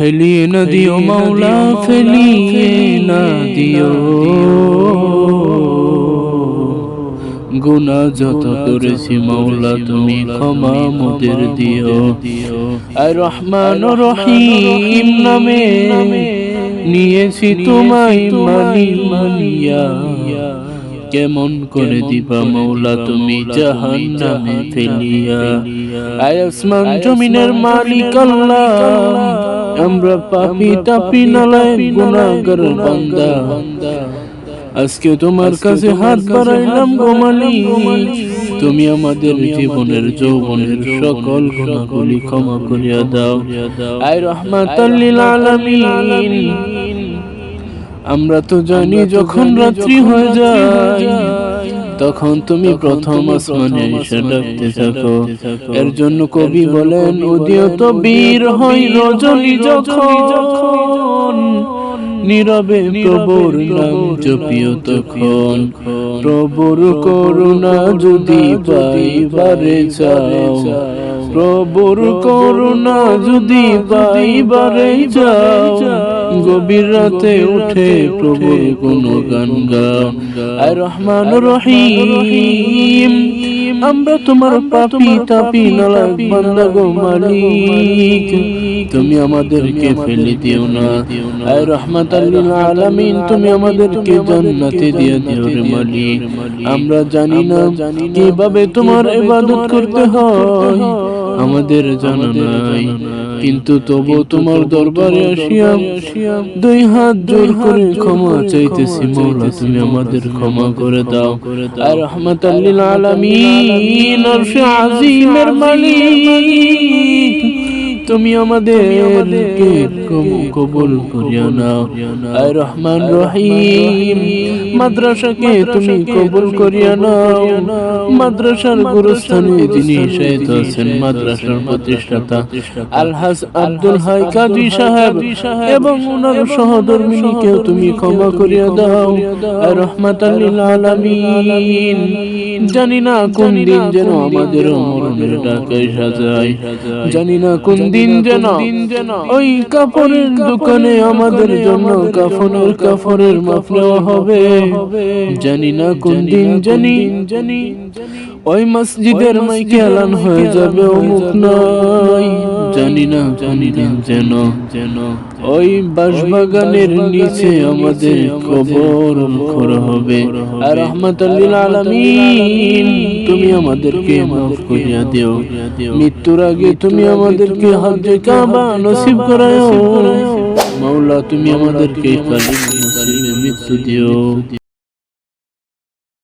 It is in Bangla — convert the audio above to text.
ফেলিয়ে না দিও মাওলা, ফেলিয়ে না দিও। গুনাহ যত করেছি মাওলা তুমি ক্ষমা মোদের দিও। আর রহমান ও রহিম নামে নিয়েছি তোমায় মানিয়া, কেমন করে দিবা মাওলা তুমি জাহান্নামে ফেলিয়া। আয় আসমান জমিনের মালিক আল্লাহ, আমরা পাপী তাপী নালায়েক গুনাহগার বান্দা, আজকে তোমার কাছে হাত বাড়াইলাম গো মালিক, তুমি আমাদের জীবনের যৌবনের সকল গুনাহগুলি ক্ষমা করিয়া দাও। আয় রহমাতাল লিল আলামিন, আমরা তো জানি যখন রাত্রি হয়ে যায় তখন তুমি প্রথম আসমানে এসে ডাকতে থাকো। এর জন্য কবি বলেন, উদয়ত বীর হয় রজনী যখন, নীরবে প্রভুর নাম জপিও তখন। প্রভুর করুণা যদি পাইবারে চাও, প্রভুর করুণা যদি পাইবারে যাও, গভীর রাতে উঠে প্রভুর গুণগান গাও। আর রহমান রহিম, আমরা তোমার পাপী তাপী নালায়েক বান্দা গো মালিক, তুমি আমাদেরকে ফেলে দিও না। আর রহমাতাল লিল আলামিন, তুমি আমাদেরকে জান্নাতে দিয়ে দিও রে মালিক। আমরা জানি না কিভাবে তোমার ইবাদত করতে হয়, আমাদের জানা নাই, কিন্তু তবু তোমার দরবারে আসিয়া দুই হাত জোর করে ক্ষমা চাইতেছি মাওলা, তুমি আমাদের ক্ষমা করে দাও। আর রহমাতাল লিল আলামিন, আরশে আজিমের মালিক, তুমি আমাদেরকে কবুল করিয়া নাও। আয় রহমান রহিম, মাদ্রাসাকে তুমি কবুল করিয়া নাও। মাদ্রাসার গুরুস্থানে যিনি শায়িত আছেন, মাদ্রাসার প্রতিষ্ঠাতা আলহাজ আব্দুল হাই কাজী সাহেব এবং ওনার সহধর্মিনীকেও তুমি ক্ষমা করিয়া দাও। আয় রহমাতাল লিল আলামিন, জানি না কোন দিন যেন আমাদের মরণের ডাকে সাজায়, জানি না কোন দিন যেন ওই কাপড়ের দোকানে আমাদের জন্য কাফনের মাপ নেওয়া হবে, জানি না কোন দিন জানি ওই মসজিদের মাইকে এলান হয়ে যাবে অমুক নাই, জানি না দিন যেন ওই বাঁশবাগানের নিচে আমাদের কবর খোঁড়া হবে। আর রহমাতাল লিল আলামিন, তুমি আমাদেরকে মাফ করিয়া দিও। মৃত্যুর আগে তুমি আমাদেরকে হজ্জে কাবা নসিব করায়ো মাওলা, তুমি আমাদেরকে কালিমা নসিবে মৃত্যু দিও।